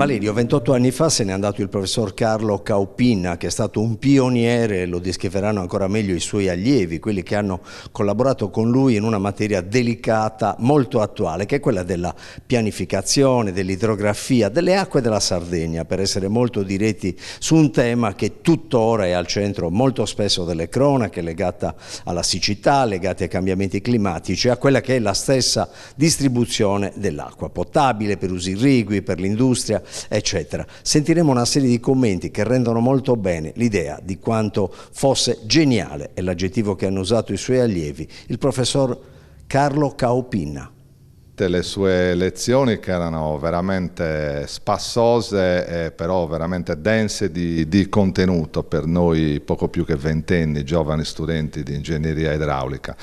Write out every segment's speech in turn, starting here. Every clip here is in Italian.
Valerio, 28 anni fa se n'è andato il professor Carlo Caupinna, che è stato un pioniere, lo descriveranno ancora meglio i suoi allievi, quelli che hanno collaborato con lui in una materia delicata, molto attuale, che è quella della pianificazione, dell'idrografia, delle acque della Sardegna, per essere molto diretti su un tema che tuttora è al centro molto spesso delle cronache, legata alla siccità, legati ai cambiamenti climatici, a quella che è la stessa distribuzione dell'acqua potabile per usi irrigui, per l'industria, eccetera. Sentiremo una serie di commenti che rendono molto bene l'idea di quanto fosse geniale, è l'aggettivo che hanno usato i suoi allievi, il professor Carlo Caupinna. Le sue lezioni, che erano veramente spassose, però veramente dense di contenuto per noi poco più che ventenni, giovani studenti di ingegneria idraulica.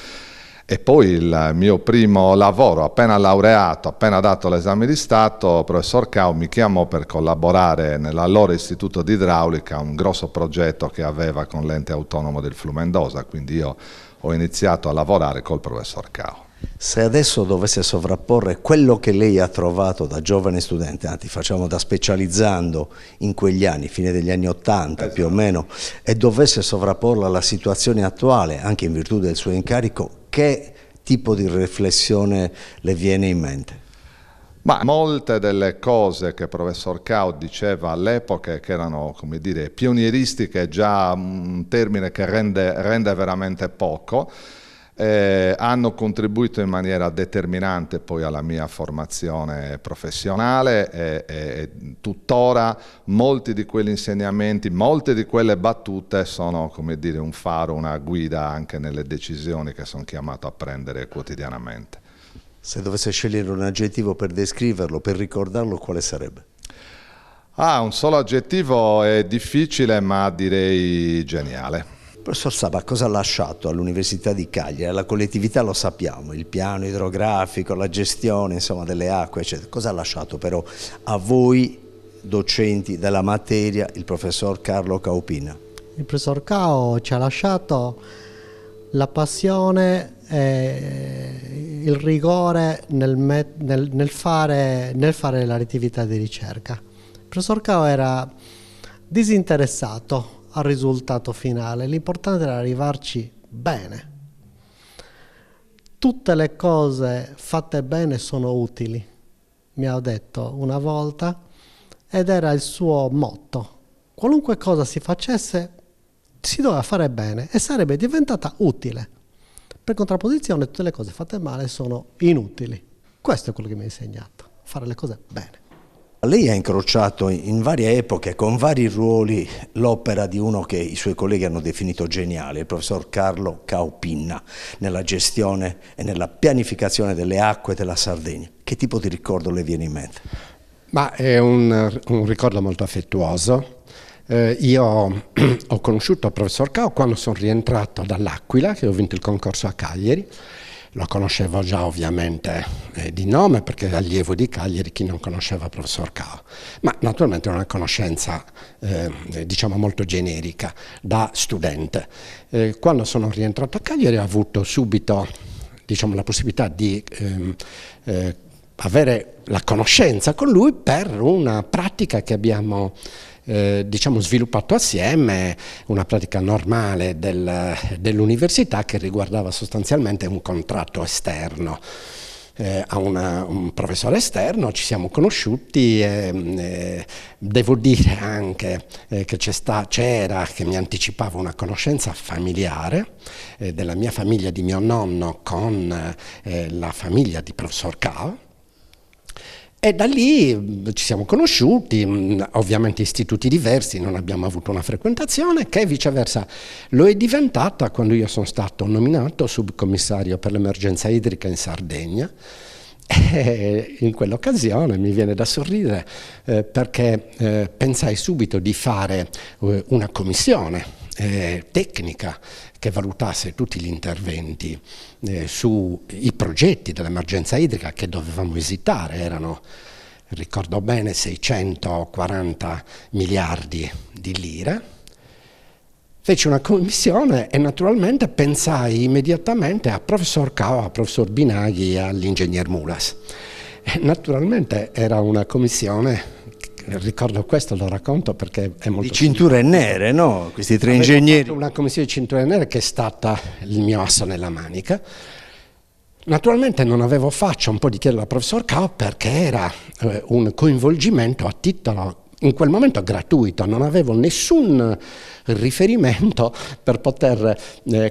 E poi il mio primo lavoro, appena laureato, appena dato l'esame di Stato, il professor Cau mi chiamò per collaborare nell'allora Istituto di Idraulica a un grosso progetto che aveva con l'ente autonomo del Flumendosa, quindi io ho iniziato a lavorare col professor Cau. Se adesso dovesse sovrapporre quello che lei ha trovato da giovane studente, anzi facciamo da specializzando in quegli anni, fine degli anni 80 più o meno, e dovesse sovrapporla alla situazione attuale, anche in virtù del suo incarico, che tipo di riflessione le viene in mente? Ma molte delle cose che il professor Cau diceva all'epoca, che erano, come dire, pionieristiche, già un termine che rende veramente poco, hanno contribuito in maniera determinante poi alla mia formazione professionale e tuttora molti di quegli insegnamenti, molte di quelle battute sono, come dire, un faro, una guida anche nelle decisioni che sono chiamato a prendere quotidianamente. Se dovesse scegliere un aggettivo per descriverlo, per ricordarlo, quale sarebbe? Un solo aggettivo è difficile, ma direi geniale. Professor Saba, cosa ha lasciato all'Università di Cagliari? Alla collettività lo sappiamo, il piano idrografico, la gestione insomma, delle acque, eccetera. Cosa ha lasciato però a voi, docenti della materia, il professor Carlo Caupinna? Il professor Cao ci ha lasciato la passione e il rigore nel fare l'attività di ricerca. Il professor Cao era disinteressato al risultato finale, l'importante era arrivarci bene. Tutte le cose fatte bene sono utili, mi ha detto una volta, ed era il suo motto. Qualunque cosa si facesse si doveva fare bene e sarebbe diventata utile. Per contrapposizione tutte le cose fatte male sono inutili. Questo è quello che mi ha insegnato, fare le cose bene. Lei ha incrociato in varie epoche, con vari ruoli, l'opera di uno che i suoi colleghi hanno definito geniale, il professor Carlo Caupinna, nella gestione e nella pianificazione delle acque della Sardegna. Che tipo di ricordo le viene in mente? Ma è un ricordo molto affettuoso. Io ho conosciuto il professor Cao quando sono rientrato dall'Aquila, che ho vinto il concorso a Cagliari. Lo conoscevo già ovviamente di nome, perché era allievo di Cagliari, chi non conosceva il professor Cao, ma naturalmente è una conoscenza diciamo molto generica da studente. Quando sono rientrato a Cagliari ho avuto subito diciamo, la possibilità di avere la conoscenza con lui per una pratica che abbiamo diciamo sviluppato assieme, una pratica normale dell'università che riguardava sostanzialmente un contratto esterno. A un professore esterno ci siamo conosciuti e devo dire anche che c'era, che mi anticipava una conoscenza familiare della mia famiglia, di mio nonno, con la famiglia di professor Cao. E da lì ci siamo conosciuti, ovviamente istituti diversi, non abbiamo avuto una frequentazione, che viceversa lo è diventata quando io sono stato nominato subcommissario per l'emergenza idrica in Sardegna. E in quell'occasione mi viene da sorridere perché pensai subito di fare una commissione tecnica che valutasse tutti gli interventi sui progetti dell'emergenza idrica che dovevamo esitare. Erano, ricordo bene, 640 miliardi di lire. Feci una commissione e naturalmente pensai immediatamente a professor Cao, a professor Binaghi e all'ingegner Mulas. E naturalmente era una commissione ricordo questo, lo racconto perché è molto... Di cinture nere, no? Questi tre ingegneri. Fatto una commissione di cinture nere che è stata il mio asso nella manica. Naturalmente non avevo faccia un po' di chiedere al professor Cao perché era un coinvolgimento a titolo in quel momento gratuito, non avevo nessun riferimento per poter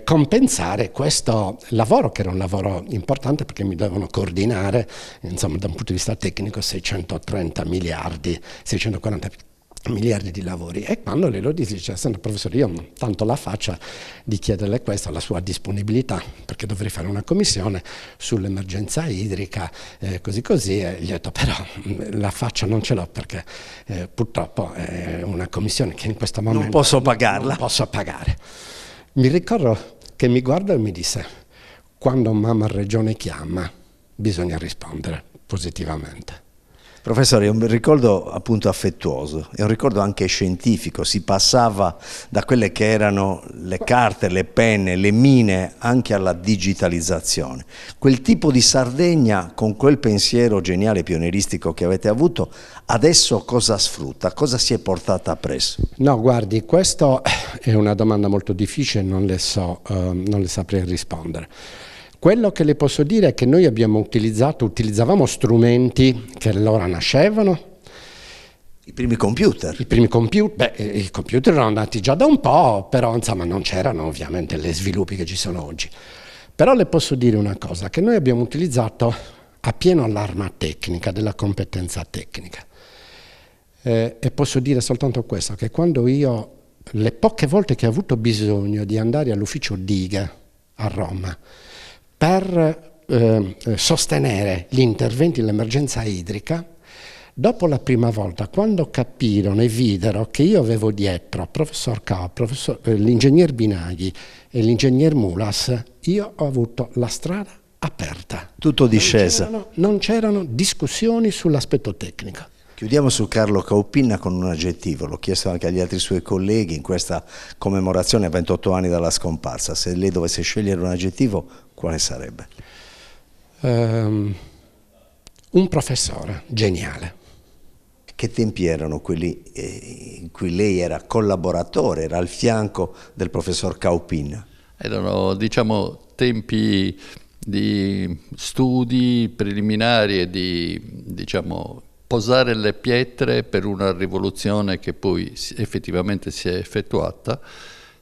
compensare questo lavoro, che era un lavoro importante perché mi dovevano coordinare, insomma, da un punto di vista tecnico 630 miliardi, 640 miliardi di lavori. E quando lei lo dice, senta professore, io non tanto la faccia di chiederle questo, la sua disponibilità, perché dovrei fare una commissione sull'emergenza idrica, così, e gli ho detto però la faccia non ce l'ho perché purtroppo è una commissione che in questo momento non posso pagarla. Non posso pagare. Mi ricordo che mi guarda e mi disse: quando mamma Regione chiama bisogna rispondere positivamente. Professore, è un ricordo appunto affettuoso, è un ricordo anche scientifico, si passava da quelle che erano le carte, le penne, le mine, anche alla digitalizzazione. Quel tipo di Sardegna, con quel pensiero geniale pionieristico che avete avuto, adesso cosa sfrutta, cosa si è portata appresso? No, guardi, questa è una domanda molto difficile, non le saprei rispondere. Quello che le posso dire è che noi utilizzavamo strumenti che allora nascevano. I primi computer. I computer erano nati già da un po', però insomma non c'erano ovviamente gli sviluppi che ci sono oggi. Però le posso dire una cosa, che noi abbiamo utilizzato appieno l'arma tecnica, della competenza tecnica. E posso dire soltanto questo, che quando le poche volte che ho avuto bisogno di andare all'ufficio Diga a Roma, per sostenere gli interventi dell'emergenza idrica, dopo la prima volta, quando capirono e videro che io avevo dietro professor Cao, l'ingegner Binaghi e l'ingegner Mulas, io ho avuto la strada aperta. Tutto discesa. Non c'erano discussioni sull'aspetto tecnico. Chiudiamo su Carlo Caupinna con un aggettivo, l'ho chiesto anche agli altri suoi colleghi in questa commemorazione a 28 anni dalla scomparsa. Se lei dovesse scegliere un aggettivo, quale sarebbe? Un professore geniale. Che tempi erano quelli in cui lei era collaboratore, era al fianco del professor Caupinna? Erano, diciamo, tempi di studi preliminari e di, diciamo, posare le pietre per una rivoluzione che poi effettivamente si è effettuata,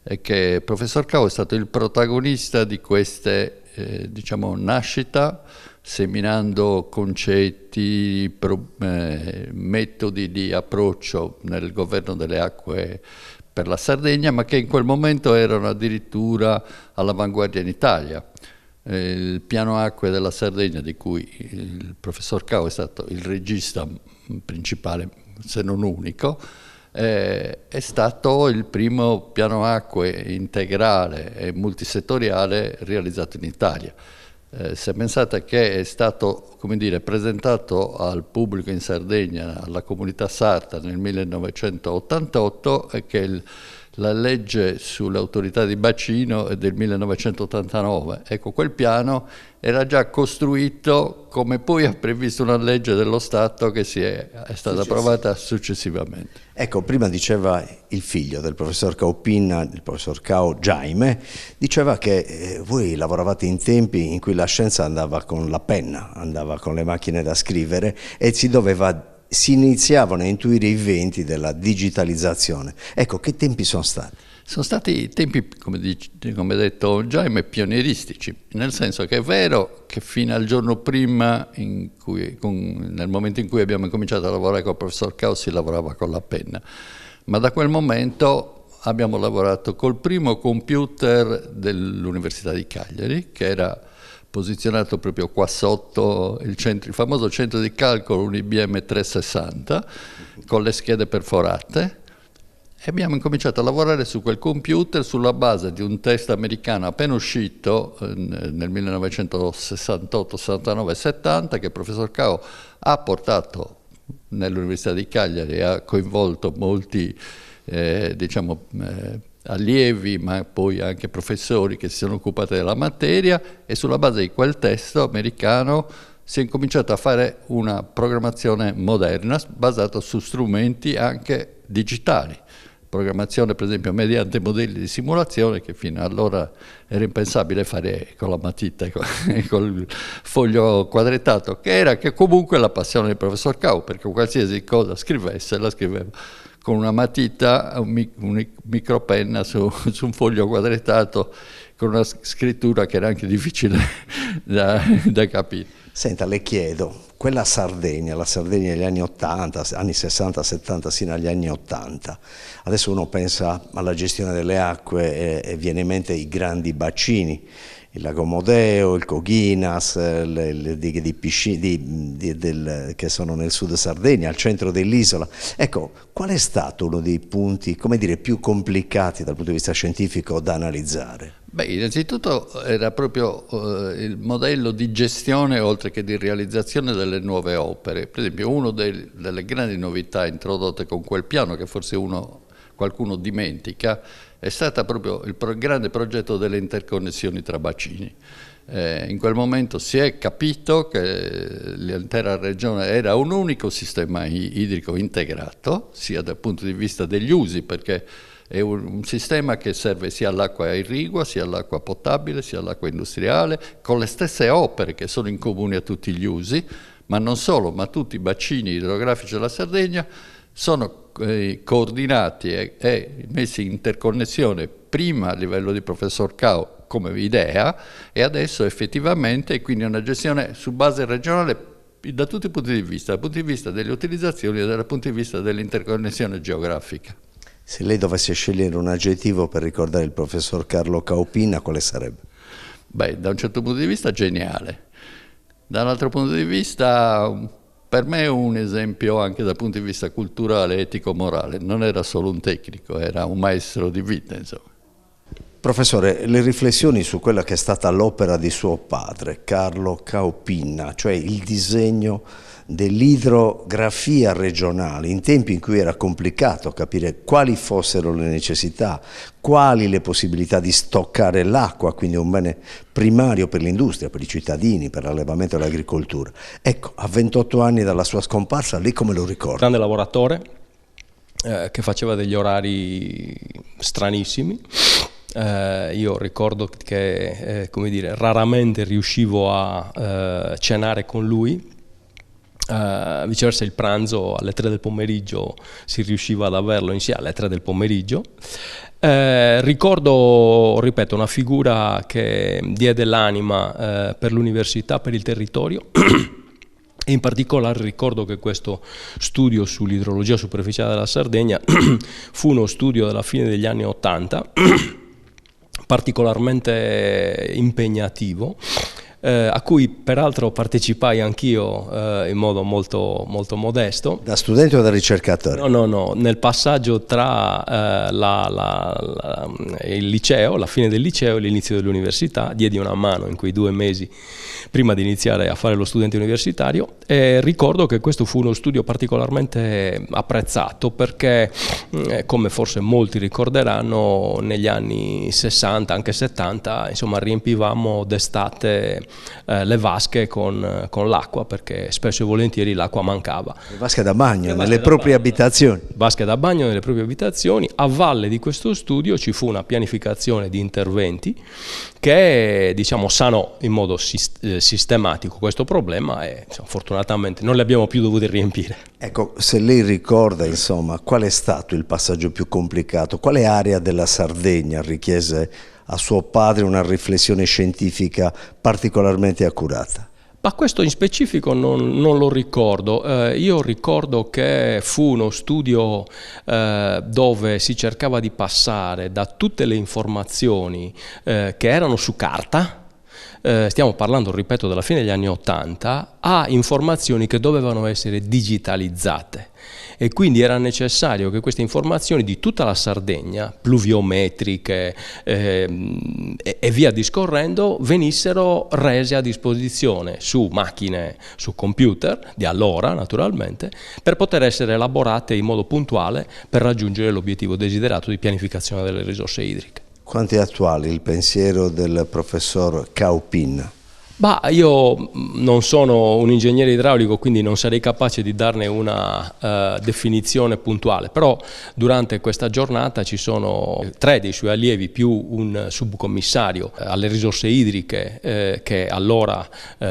e che il professor Cao è stato il protagonista di queste diciamo, nascita, seminando concetti, metodi di approccio nel governo delle acque per la Sardegna, ma che in quel momento erano addirittura all'avanguardia in Italia. Il piano acque della Sardegna, di cui il professor Cao è stato il regista principale, se non unico, è stato il primo piano acque integrale e multisettoriale realizzato in Italia. Se pensate che è stato, come dire, presentato al pubblico in Sardegna, alla comunità sarda nel 1988, e che la legge sulle autorità di bacino è del 1989. Ecco, quel piano era già costruito come poi ha previsto una legge dello Stato che è stata approvata successivamente. Ecco, prima diceva il figlio del professor Caupinna, il professor Cao, Jaime, diceva che voi lavoravate in tempi in cui la scienza andava con la penna, andava con le macchine da scrivere e si iniziavano a intuire i venti della digitalizzazione. Ecco, che tempi sono stati? Sono stati tempi, come ha detto Jaime, pionieristici, nel senso che è vero che fino al giorno prima, nel momento in cui abbiamo cominciato a lavorare con il professor Cao, si lavorava con la penna, ma da quel momento abbiamo lavorato col primo computer dell'Università di Cagliari, che era posizionato proprio qua sotto il famoso centro di calcolo, un IBM 360, con le schede perforate, e abbiamo incominciato a lavorare su quel computer sulla base di un test americano appena uscito nel 1968, 69 e 70, che il professor Cao ha portato nell'Università di Cagliari e ha coinvolto molti allievi, ma poi anche professori che si sono occupati della materia, e sulla base di quel testo americano si è incominciato a fare una programmazione moderna basata su strumenti anche digitali. Programmazione per esempio mediante modelli di simulazione che fino allora era impensabile fare con la matita, col foglio quadrettato, che era che comunque la passione del professor Cao, perché qualsiasi cosa scrivesse la scriveva con una matita, un micropenna su un foglio quadrettato, con una scrittura che era anche difficile da capire. Senta, le chiedo, quella Sardegna, la Sardegna degli anni 80, anni 60, 70, sino agli anni 80, adesso uno pensa alla gestione delle acque e viene in mente i grandi bacini, il Lago Modeo, il Coghinas, le dighe che sono nel sud Sardegna, al centro dell'isola. Ecco, qual è stato uno dei punti, come dire, più complicati dal punto di vista scientifico da analizzare? Beh, innanzitutto era proprio il modello di gestione oltre che di realizzazione delle nuove opere. Per esempio, una delle grandi novità introdotte con quel piano, che forse qualcuno dimentica, è stato proprio il grande progetto delle interconnessioni tra bacini. In quel momento si è capito che l'intera regione era un unico sistema idrico integrato, sia dal punto di vista degli usi, perché è un sistema che serve sia all'acqua irrigua, sia all'acqua potabile, sia all'acqua industriale, con le stesse opere che sono in comune a tutti gli usi, ma non solo, ma tutti i bacini idrografici della Sardegna sono coordinati e messi in interconnessione prima a livello di professor Cao come idea e adesso effettivamente, e quindi una gestione su base regionale da tutti i punti di vista, dal punto di vista delle utilizzazioni e dal punto di vista dell'interconnessione geografica. Se lei dovesse scegliere un aggettivo per ricordare il professor Carlo Caupinna, quale sarebbe? Beh, da un certo punto di vista geniale, da un altro punto di vista per me è un esempio anche dal punto di vista culturale, etico, morale. Non era solo un tecnico, era un maestro di vita, insomma. Professore, le riflessioni su quella che è stata l'opera di suo padre, Carlo Caupinna, cioè il disegno dell'idrografia regionale, in tempi in cui era complicato capire quali fossero le necessità, quali le possibilità di stoccare l'acqua, quindi un bene primario per l'industria, per i cittadini, per l'allevamento e l'agricoltura. Ecco, a 28 anni dalla sua scomparsa, lei come lo ricorda? Grande lavoratore, che faceva degli orari stranissimi. Io ricordo che come dire, raramente riuscivo a cenare con lui. Viceversa il pranzo alle 3 del pomeriggio si riusciva ad averlo insieme alle 3 del pomeriggio. Ricordo, ripeto, una figura che diede l'anima per l'università, per il territorio. E in particolare ricordo che questo studio sull'idrologia superficiale della Sardegna fu uno studio della fine degli anni 80 particolarmente impegnativo, a cui peraltro partecipai anch'io in modo molto, molto modesto. Da studente o da ricercatore? No, nel passaggio tra il liceo, la fine del liceo e l'inizio dell'università, diedi una mano in quei 2 mesi prima di iniziare a fare lo studente universitario, e ricordo che questo fu uno studio particolarmente apprezzato perché, come forse molti ricorderanno, negli anni 60, anche 70, insomma, riempivamo d'estate le vasche con l'acqua, perché spesso e volentieri l'acqua mancava. Le vasche da bagno, nelle proprie abitazioni. Vasche da bagno nelle proprie abitazioni. A valle di questo studio ci fu una pianificazione di interventi che, diciamo, sanò in modo sistematico questo problema e, insomma, fortunatamente non li abbiamo più dovuti riempire. Ecco, se lei ricorda, insomma, qual è stato il passaggio più complicato? Quale area della Sardegna richiese a suo padre una riflessione scientifica particolarmente accurata? Ma questo in specifico non lo ricordo. Io ricordo che fu uno studio dove si cercava di passare da tutte le informazioni che erano su carta, stiamo parlando, ripeto, della fine degli anni 80, a informazioni che dovevano essere digitalizzate. E quindi era necessario che queste informazioni di tutta la Sardegna, pluviometriche e via discorrendo, venissero rese a disposizione su macchine, su computer, di allora naturalmente, per poter essere elaborate in modo puntuale per raggiungere l'obiettivo desiderato di pianificazione delle risorse idriche. Quanto è attuale il pensiero del professor Caupinna? Io non sono un ingegnere idraulico, quindi non sarei capace di darne una definizione puntuale, però durante questa giornata ci sono 3 dei suoi allievi più un subcommissario alle risorse idriche che allora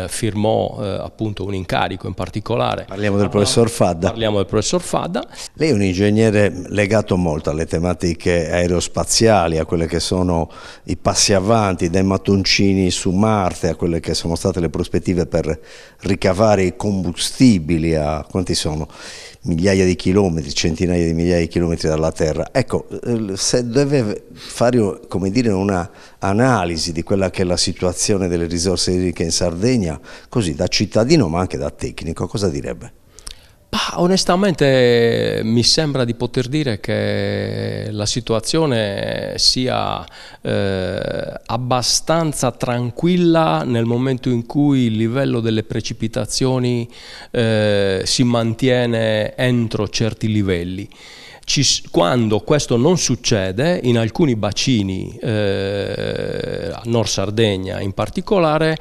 firmò appunto un incarico in particolare. Parliamo del professor Fadda. Parliamo del professor Fadda. Lei è un ingegnere legato molto alle tematiche aerospaziali, a quelle che sono i passi avanti dai mattoncini su Marte, a quelle che sono state le prospettive per ricavare i combustibili a quanti sono? Migliaia di chilometri, centinaia di migliaia di chilometri dalla Terra. Ecco, se deve fare, come dire, una analisi di quella che è la situazione delle risorse idriche in Sardegna, così da cittadino ma anche da tecnico, cosa direbbe? Onestamente mi sembra di poter dire che la situazione sia abbastanza tranquilla nel momento in cui il livello delle precipitazioni si mantiene entro certi livelli. Quando questo non succede, in alcuni bacini, a Nord Sardegna in particolare,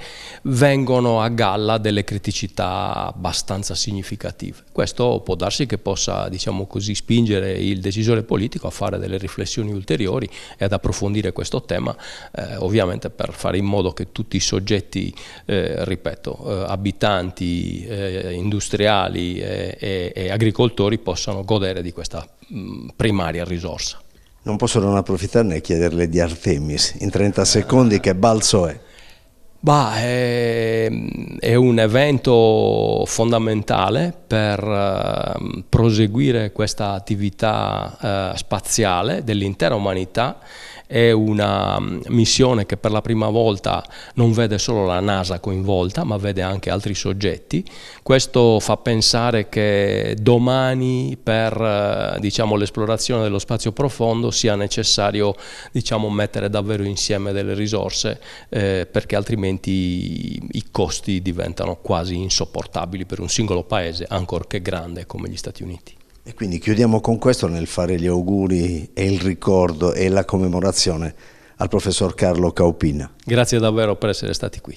vengono a galla delle criticità abbastanza significative. Questo può darsi che possa, diciamo così, spingere il decisore politico a fare delle riflessioni ulteriori e ad approfondire questo tema, ovviamente per fare in modo che tutti i soggetti, ripeto, abitanti, industriali e agricoltori possano godere di questa primaria risorsa. Non posso non approfittarne e chiederle di Artemis, in 30 secondi che balzo è? È un evento fondamentale per proseguire questa attività spaziale dell'intera umanità. È una missione che per la prima volta non vede solo la NASA coinvolta, ma vede anche altri soggetti. Questo fa pensare che domani per l'esplorazione dello spazio profondo sia necessario mettere davvero insieme delle risorse, perché altrimenti i costi diventano quasi insopportabili per un singolo paese, ancorché grande come gli Stati Uniti. E quindi chiudiamo con questo nel fare gli auguri e il ricordo e la commemorazione al professor Carlo Caupina. Grazie davvero per essere stati qui.